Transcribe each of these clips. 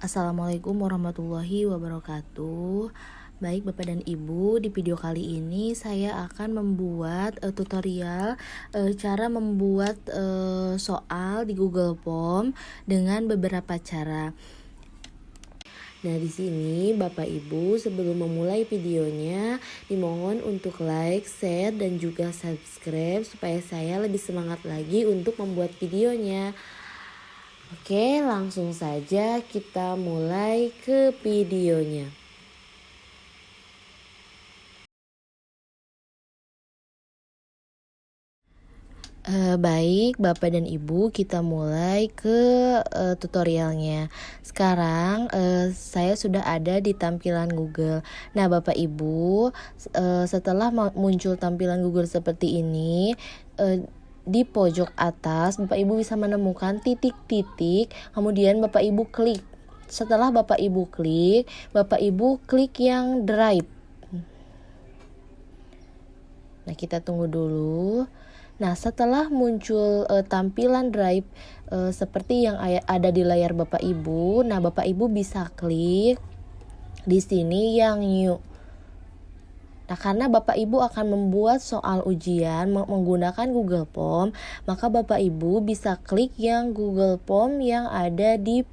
Assalamualaikum warahmatullahi wabarakatuh. Baik Bapak dan Ibu, di video kali ini saya akan membuat tutorial cara membuat soal di Google Form dengan beberapa cara. Nah, di sini Bapak Ibu sebelum memulai videonya dimohon untuk like, share dan juga subscribe supaya saya lebih semangat lagi untuk membuat videonya. Oke, langsung saja kita mulai ke videonya. Baik, Bapak dan Ibu, kita mulai ke tutorialnya. Sekarang saya sudah ada di tampilan Google. Nah, Bapak Ibu, setelah muncul tampilan Google seperti ini, di pojok atas Bapak Ibu bisa menemukan titik-titik, kemudian Bapak Ibu klik. Setelah Bapak Ibu klik yang Drive. Nah, kita tunggu dulu. Nah, setelah muncul tampilan Drive seperti yang ada di layar Bapak Ibu, nah Bapak Ibu bisa klik di sini yang New. Nah, karena Bapak Ibu akan membuat soal ujian menggunakan Google Form, maka Bapak Ibu bisa klik yang Google Form yang ada di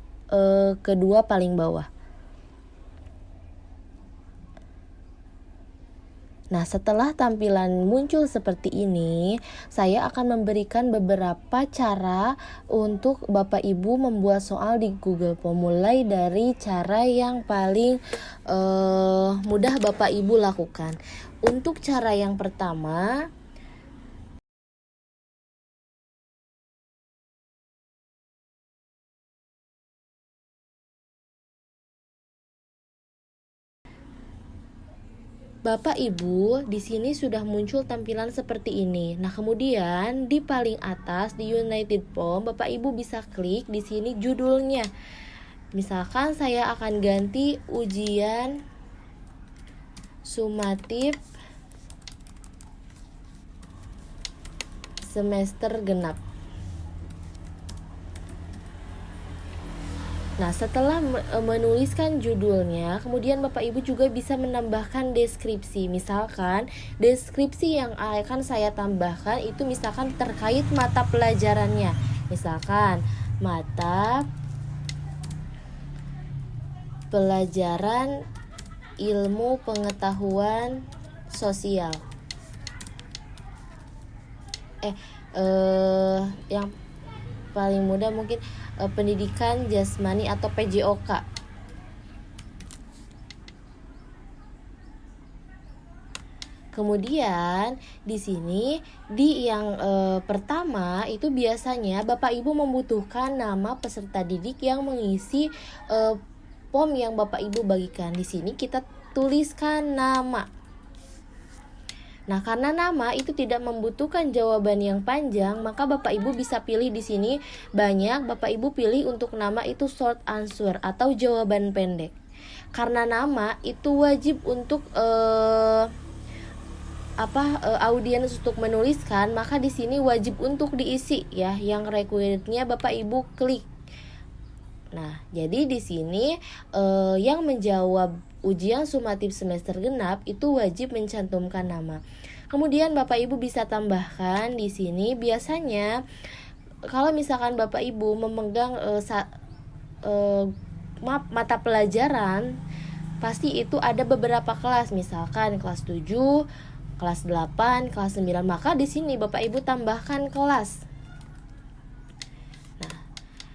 kedua paling bawah. Nah, setelah tampilan muncul seperti ini, saya akan memberikan beberapa cara untuk Bapak Ibu membuat soal di Google Form. Mulai dari cara yang paling mudah Bapak Ibu lakukan. Untuk cara yang pertama, Bapak Ibu, di sini sudah muncul tampilan seperti ini. Nah, kemudian di paling atas di United Form, Bapak Ibu bisa klik di sini judulnya. Misalkan saya akan ganti ujian sumatif semester genap. Nah, setelah menuliskan judulnya, kemudian Bapak Ibu juga bisa menambahkan deskripsi. Misalkan, deskripsi yang akan saya tambahkan itu misalkan terkait mata pelajarannya. Misalkan, mata pelajaran ilmu pengetahuan sosial. Yang paling mudah mungkin pendidikan jasmani atau PJOK. Kemudian di sini di yang pertama itu biasanya Bapak Ibu membutuhkan nama peserta didik yang mengisi form yang Bapak Ibu bagikan. Di sini kita tuliskan nama. Nah, karena nama itu tidak membutuhkan jawaban yang panjang, maka Bapak Ibu bisa pilih di sini banyak. Bapak Ibu pilih untuk nama itu short answer atau jawaban pendek. Karena nama itu wajib untuk audiens untuk menuliskan, maka di sini wajib untuk diisi ya, yang requirednya Bapak Ibu klik. Nah, jadi di sini yang menjawab ujian sumatif semester genap itu wajib mencantumkan nama. Kemudian Bapak Ibu bisa tambahkan di sini biasanya kalau misalkan Bapak Ibu memegang mata pelajaran, pasti itu ada beberapa kelas, misalkan kelas 7, kelas 8, kelas 9, maka di sini Bapak Ibu tambahkan kelas.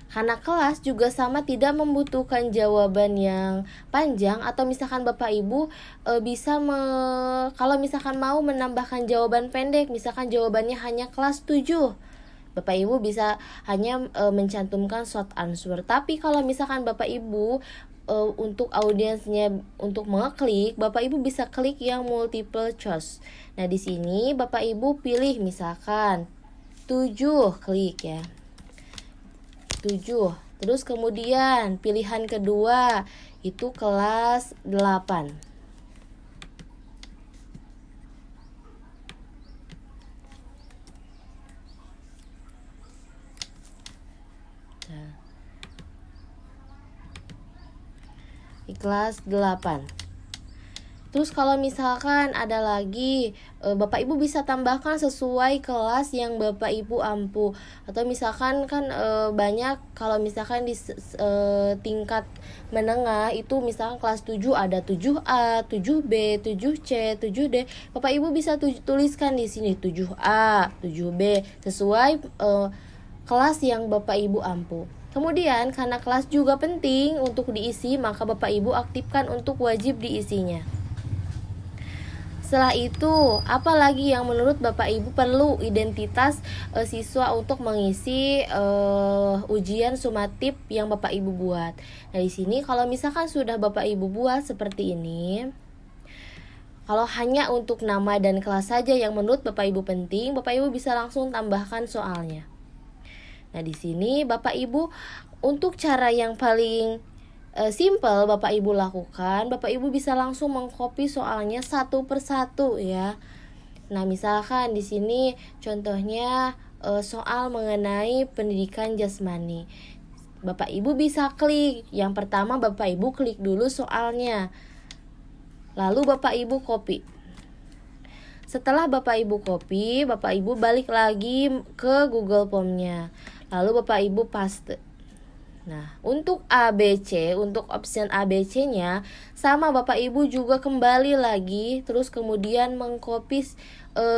Karena kelas juga sama tidak membutuhkan jawaban yang panjang, atau misalkan Bapak Ibu kalau misalkan mau menambahkan jawaban pendek, misalkan jawabannya hanya kelas 7, Bapak Ibu bisa hanya mencantumkan short answer. Tapi kalau misalkan Bapak Ibu untuk audiensnya untuk mengeklik, Bapak Ibu bisa klik yang multiple choice. Nah, di sini Bapak Ibu pilih misalkan 7, klik ya. 7. Terus kemudian pilihan kedua itu kelas 8. di kelas 8. Terus kalau misalkan ada lagi, Bapak Ibu bisa tambahkan sesuai kelas yang Bapak Ibu ampu. Atau misalkan kan banyak kalau misalkan di tingkat menengah itu misalkan kelas 7 ada 7A, 7B, 7C, 7D. Bapak Ibu bisa tuliskan di sini 7A, 7B sesuai kelas yang Bapak Ibu ampu. Kemudian karena kelas juga penting untuk diisi, maka Bapak Ibu aktifkan untuk wajib diisinya. Setelah itu, apa lagi yang menurut Bapak Ibu perlu identitas siswa untuk mengisi ujian sumatif yang Bapak Ibu buat. Nah, di sini kalau misalkan sudah Bapak Ibu buat seperti ini, kalau hanya untuk nama dan kelas saja yang menurut Bapak Ibu penting, Bapak Ibu bisa langsung tambahkan soalnya. Nah, di sini Bapak Ibu untuk cara yang paling simple Bapak Ibu lakukan, Bapak Ibu bisa langsung mengcopy soalnya satu persatu ya. Nah, misalkan di sini contohnya soal mengenai pendidikan jasmani. Bapak Ibu bisa klik. Yang pertama Bapak Ibu klik dulu soalnya. Lalu Bapak Ibu copy. Setelah Bapak Ibu copy, Bapak Ibu balik lagi ke Google Form-nya. Lalu Bapak Ibu paste. Nah, untuk ABC, untuk option ABC-nya sama Bapak Ibu juga kembali lagi, terus kemudian mengcopy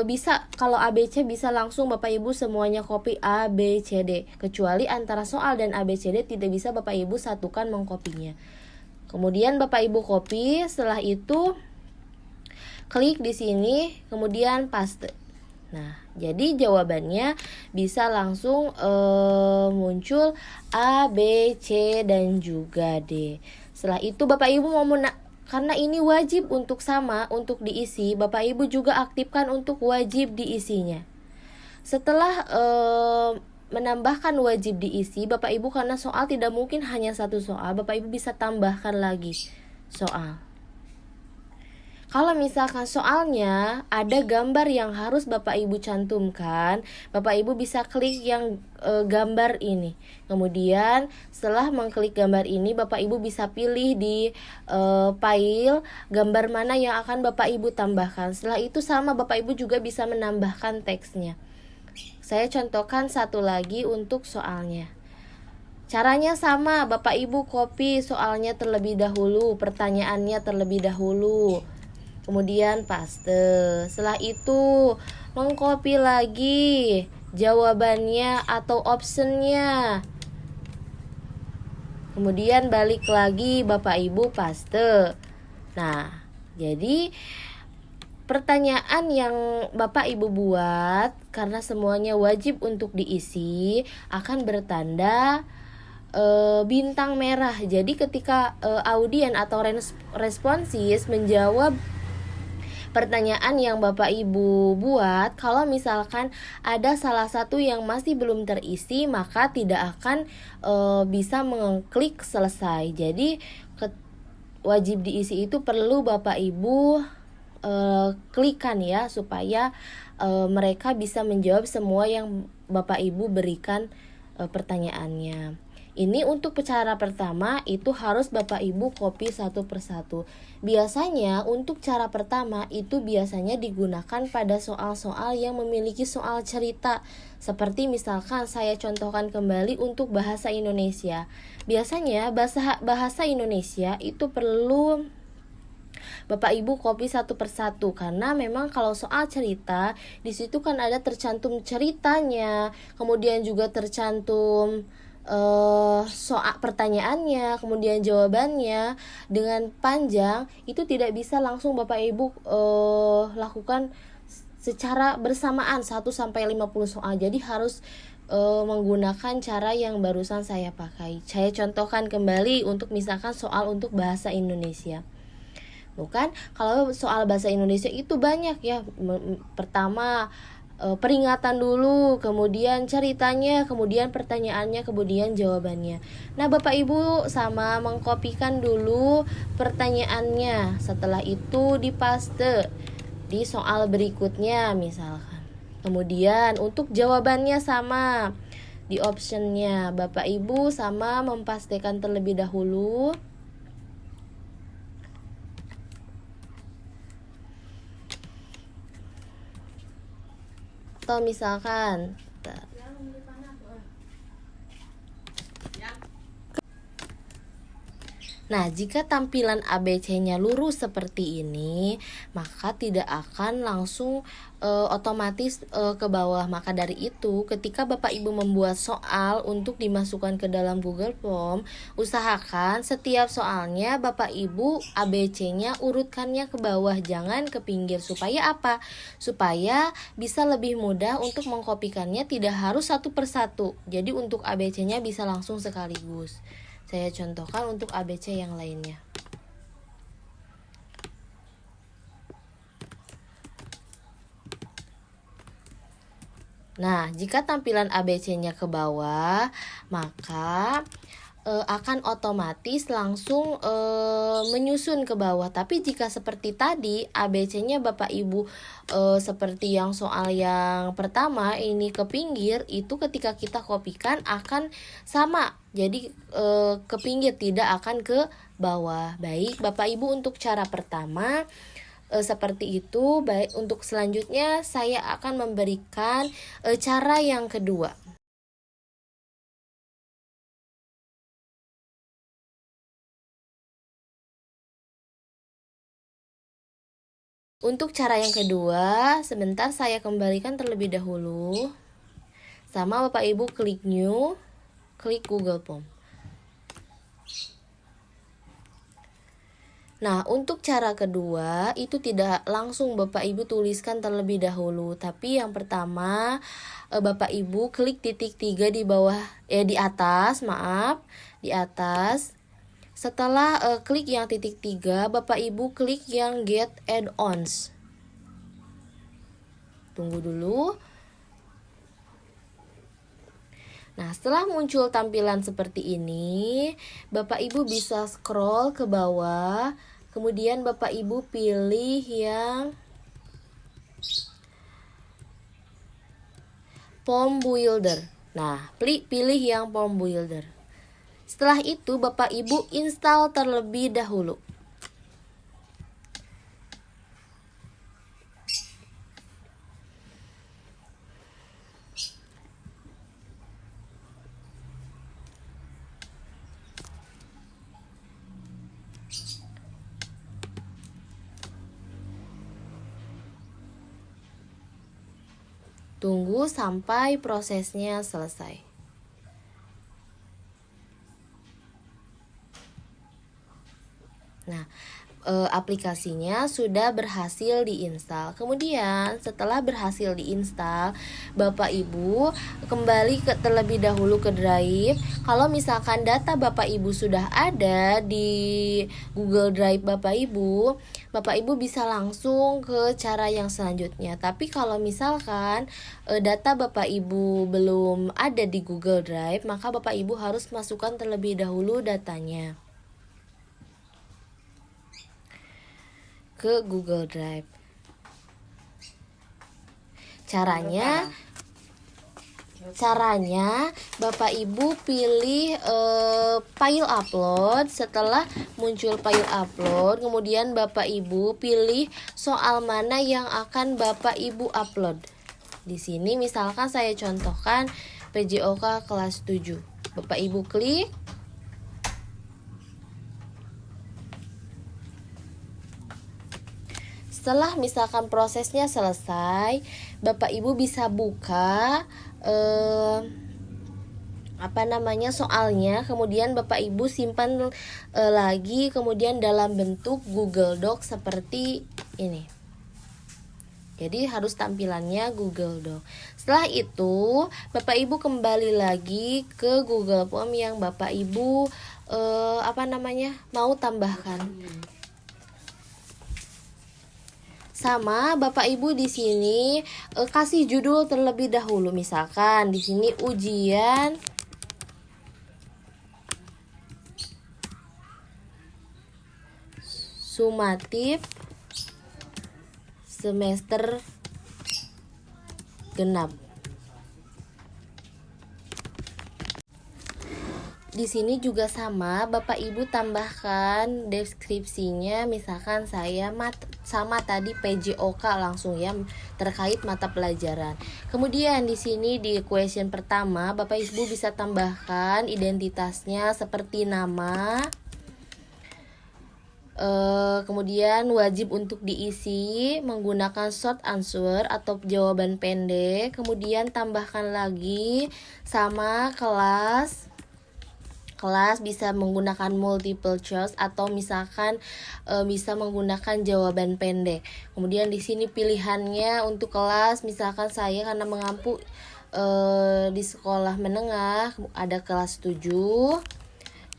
bisa kalau ABC bisa langsung Bapak Ibu semuanya copy A, B, C, D. Kecuali antara soal dan ABCD tidak bisa Bapak Ibu satukan mengkopinya. Kemudian Bapak Ibu copy, setelah itu klik di sini, kemudian paste. Nah, jadi jawabannya bisa langsung muncul A, B, C, dan juga D. Setelah itu Bapak Ibu mau karena ini wajib untuk sama untuk diisi, Bapak Ibu juga aktifkan untuk wajib diisinya. Setelah menambahkan wajib diisi, Bapak Ibu karena soal tidak mungkin hanya satu soal, Bapak Ibu bisa tambahkan lagi soal. Kalau misalkan soalnya ada gambar yang harus Bapak Ibu cantumkan, Bapak Ibu bisa klik yang gambar ini. Kemudian setelah mengklik gambar ini, Bapak Ibu bisa pilih di file gambar mana yang akan Bapak Ibu tambahkan. Setelah itu sama Bapak Ibu juga bisa menambahkan teksnya. Saya contohkan satu lagi untuk soalnya. Caranya sama, Bapak Ibu copy soalnya terlebih dahulu, pertanyaannya terlebih dahulu. Kemudian paste. Setelah itu mengcopy lagi jawabannya atau optionnya. Kemudian balik lagi Bapak Ibu paste. Nah, jadi pertanyaan yang Bapak Ibu buat karena semuanya wajib untuk diisi akan bertanda bintang merah. Jadi ketika audien atau responsis menjawab pertanyaan yang Bapak Ibu buat, kalau misalkan ada salah satu yang masih belum terisi, maka tidak akan bisa mengklik selesai. Jadi wajib diisi itu perlu Bapak Ibu klikkan ya, supaya mereka bisa menjawab semua yang Bapak Ibu berikan pertanyaannya. Ini untuk cara pertama itu harus Bapak Ibu copy satu persatu. Biasanya untuk cara pertama itu biasanya digunakan pada soal-soal yang memiliki soal cerita. Seperti misalkan saya contohkan kembali untuk bahasa Indonesia. Biasanya bahasa Indonesia itu perlu Bapak Ibu copy satu persatu karena memang kalau soal cerita di situ kan ada tercantum ceritanya, kemudian juga tercantum soal pertanyaannya, kemudian jawabannya dengan panjang. Itu tidak bisa langsung Bapak Ibu lakukan secara bersamaan 1 sampai 50 soal. Jadi harus menggunakan cara yang barusan saya pakai. Saya contohkan kembali untuk misalkan soal untuk bahasa Indonesia. Bukan, kalau soal bahasa Indonesia itu banyak ya. Pertama peringatan dulu, kemudian ceritanya, kemudian pertanyaannya, kemudian jawabannya. Nah, Bapak Ibu sama mengkopikan dulu pertanyaannya. Setelah itu dipaste di soal berikutnya misalkan. Kemudian untuk jawabannya sama di optionnya, Bapak Ibu sama mempastikan terlebih dahulu. atau misalkan Nah, jika tampilan ABC-nya lurus seperti ini, maka tidak akan langsung otomatis ke bawah. Maka dari itu, ketika Bapak Ibu membuat soal untuk dimasukkan ke dalam Google Form, usahakan setiap soalnya Bapak Ibu ABC-nya urutkannya ke bawah, jangan ke pinggir. Supaya apa? Supaya bisa lebih mudah untuk mengkopikannya, tidak harus satu persatu. Jadi untuk ABC-nya bisa langsung sekaligus. Saya contohkan untuk ABC yang lainnya. Nah, jika tampilan ABC-nya ke bawah, maka akan otomatis langsung menyusun ke bawah. Tapi jika seperti tadi ABC-nya Bapak Ibu seperti yang soal yang pertama ini ke pinggir, itu ketika kita kopikan akan sama. Jadi ke pinggir, tidak akan ke bawah. Baik Bapak Ibu, untuk cara pertama seperti itu. Baik, untuk selanjutnya saya akan memberikan cara yang kedua. Untuk cara yang kedua, sebentar saya kembalikan terlebih dahulu. Sama Bapak Ibu klik New, klik Google Form. Nah, untuk cara kedua itu tidak langsung Bapak Ibu tuliskan terlebih dahulu, tapi yang pertama Bapak Ibu klik titik 3 di bawah, di atas, di atas. Setelah klik yang titik 3, Bapak Ibu klik yang Get Add-ons. Tunggu dulu. Nah, setelah muncul tampilan seperti ini, Bapak Ibu bisa scroll ke bawah. Kemudian Bapak Ibu pilih yang Form Builder. Nah, pilih yang Form Builder. Setelah itu Bapak Ibu install terlebih dahulu. Tunggu sampai prosesnya selesai. Nah, aplikasinya sudah berhasil diinstal. Kemudian setelah berhasil diinstal, Bapak Ibu kembali terlebih dahulu ke Drive. Kalau misalkan data Bapak Ibu sudah ada di Google Drive Bapak Ibu bisa langsung ke cara yang selanjutnya. Tapi kalau misalkan data Bapak Ibu belum ada di Google Drive, maka Bapak Ibu harus masukkan terlebih dahulu datanya ke Google Drive. Caranya Bapak Ibu pilih file upload. Setelah muncul file upload, kemudian Bapak Ibu pilih soal mana yang akan Bapak Ibu upload. Di sini misalkan saya contohkan PJOK kelas 7. Bapak Ibu klik. Setelah misalkan prosesnya selesai, Bapak Ibu bisa buka soalnya, kemudian Bapak Ibu simpan lagi, kemudian dalam bentuk Google Doc seperti ini. Jadi harus tampilannya Google Doc. Setelah itu Bapak Ibu kembali lagi ke Google Form yang Bapak Ibu mau tambahkan. Sama Bapak Ibu di sini kasih judul terlebih dahulu. Misalkan di sini ujian sumatif semester genap. Di sini juga sama, Bapak Ibu tambahkan deskripsinya, misalkan saya sama tadi PJOK langsung ya, terkait mata pelajaran. Kemudian di sini di question pertama, Bapak Ibu bisa tambahkan identitasnya seperti nama. Kemudian wajib untuk diisi menggunakan short answer atau jawaban pendek. Kemudian tambahkan lagi sama kelas bisa menggunakan multiple choice atau misalkan bisa menggunakan jawaban pendek. Kemudian di sini pilihannya untuk kelas, misalkan saya karena mengampu di sekolah menengah ada kelas 7,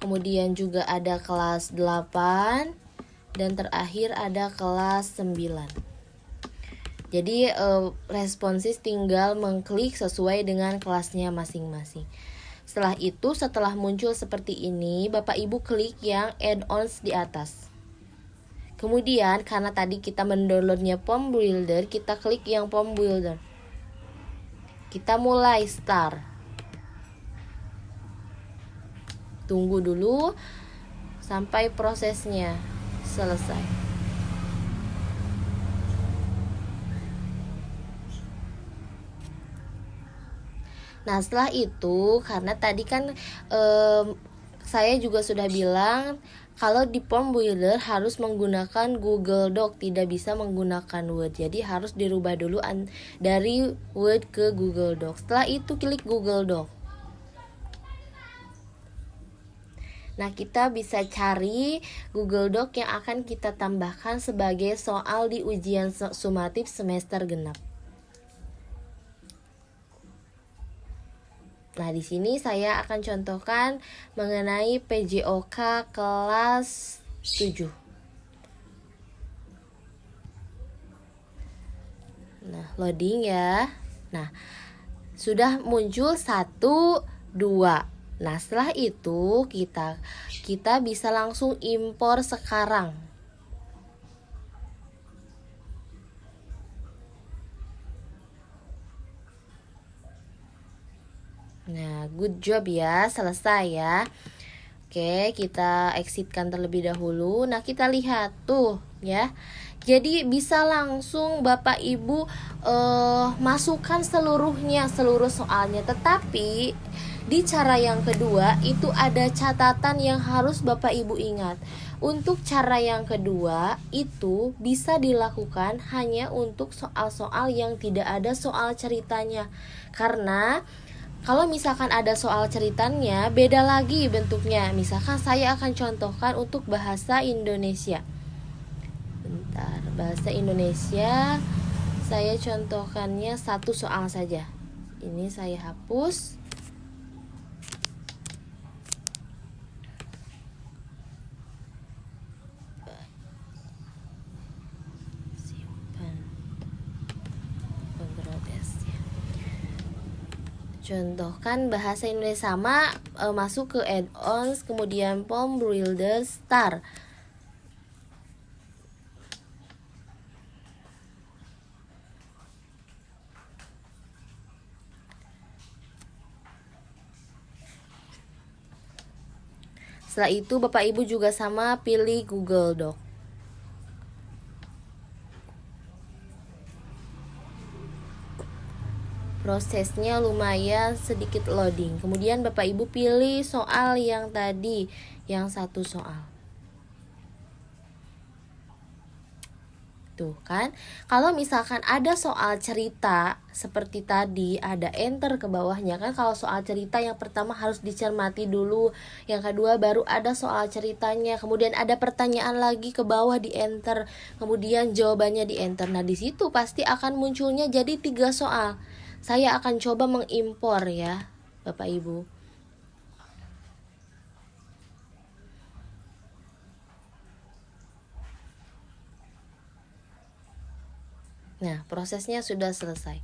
kemudian juga ada kelas 8, dan terakhir ada kelas 9. Jadi responsif tinggal mengklik sesuai dengan kelasnya masing-masing. Setelah itu, setelah muncul seperti ini, Bapak Ibu klik yang add-ons di atas. Kemudian karena tadi kita mendownloadnya Form Builder, kita klik yang Form Builder. Kita mulai start. Tunggu dulu sampai prosesnya selesai. Nah, setelah itu karena tadi kan saya juga sudah bilang kalau di Form Builder harus menggunakan Google Doc, tidak bisa menggunakan Word. Jadi harus dirubah dulu dari Word ke Google Doc. Setelah itu klik Google Doc. Nah, kita bisa cari Google Doc yang akan kita tambahkan sebagai soal di ujian sumatif semester genap. Nah, di sini saya akan contohkan mengenai PJOK kelas 7. Nah, loading ya. Nah, sudah muncul 1, 2. Nah, setelah itu kita bisa langsung impor sekarang. Nah, good job ya, selesai ya. Oke, kita exitkan terlebih dahulu. Nah, kita lihat tuh ya. Jadi bisa langsung Bapak Ibu masukkan seluruh soalnya. Tetapi di cara yang kedua itu ada catatan yang harus Bapak Ibu ingat. Untuk cara yang kedua itu bisa dilakukan hanya untuk soal-soal yang tidak ada soal ceritanya. Karena kalau misalkan ada soal ceritanya, beda lagi bentuknya. Misalkan saya akan contohkan untuk bahasa Indonesia. Bentar, bahasa Indonesia saya contohkannya 1 soal saja. Ini saya hapus. Contohkan bahasa Indonesia sama, masuk ke add-ons, kemudian Form Builder Start. Setelah itu Bapak Ibu juga sama pilih Google Doc. Prosesnya lumayan sedikit loading. Kemudian Bapak Ibu pilih soal yang tadi, yang 1 soal. Tuh kan, kalau misalkan ada soal cerita seperti tadi, ada enter ke bawahnya kan. Kalau soal cerita yang pertama harus dicermati dulu, yang kedua baru ada soal ceritanya, kemudian ada pertanyaan lagi ke bawah di enter, kemudian jawabannya di enter. Nah, di situ pasti akan munculnya jadi 3 soal. Saya akan coba mengimpor ya Bapak Ibu. Nah, prosesnya sudah selesai.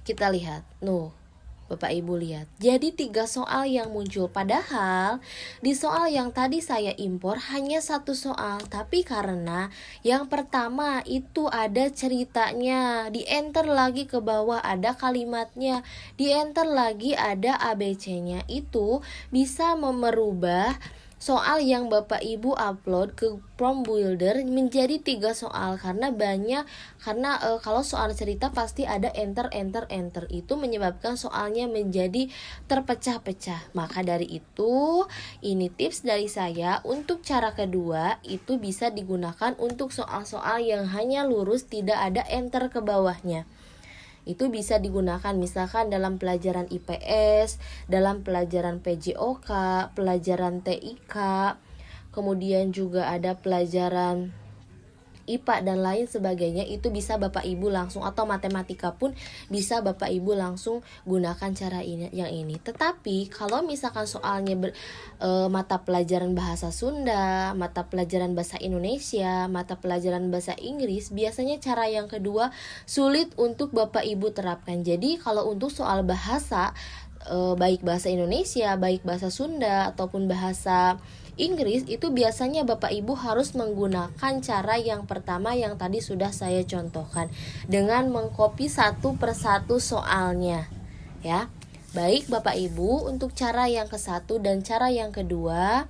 Kita lihat. Bapak Ibu lihat. Jadi 3 soal yang muncul. Padahal di soal yang tadi saya impor hanya 1 soal. Tapi karena yang pertama itu ada ceritanya, di enter lagi ke bawah ada kalimatnya, di enter lagi ada ABC-nya, itu bisa merubah soal yang Bapak Ibu upload ke Prompt Builder menjadi 3 soal karena kalau soal cerita pasti ada enter itu menyebabkan soalnya menjadi terpecah-pecah. Maka dari itu ini tips dari saya. Untuk cara kedua itu bisa digunakan untuk soal-soal yang hanya lurus tidak ada enter ke bawahnya. Itu bisa digunakan misalkan dalam pelajaran IPS, dalam pelajaran PJOK, pelajaran TIK, kemudian juga ada pelajaran IPA dan lain sebagainya. Itu bisa Bapak Ibu langsung, atau matematika pun bisa Bapak Ibu langsung gunakan cara yang ini. Tetapi kalau misalkan soalnya mata pelajaran bahasa Sunda, mata pelajaran bahasa Indonesia, mata pelajaran bahasa Inggris, biasanya cara yang kedua sulit untuk Bapak Ibu terapkan. Jadi kalau untuk soal bahasa, baik bahasa Indonesia, baik bahasa Sunda ataupun bahasa Inggris, itu biasanya Bapak Ibu harus menggunakan cara yang pertama yang tadi sudah saya contohkan, dengan mengcopy satu persatu soalnya, ya. Baik Bapak Ibu, untuk cara yang ke-1 dan cara yang kedua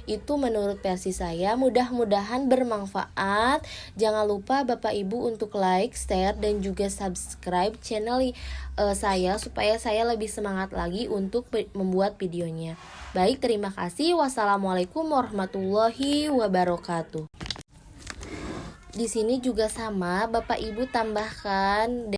itu menurut versi saya mudah-mudahan bermanfaat. Jangan lupa Bapak Ibu untuk like, share, dan juga subscribe channel saya supaya saya lebih semangat lagi untuk membuat videonya. Baik, terima kasih. Wassalamualaikum warahmatullahi wabarakatuh. Di sini juga sama, Bapak Ibu tambahkan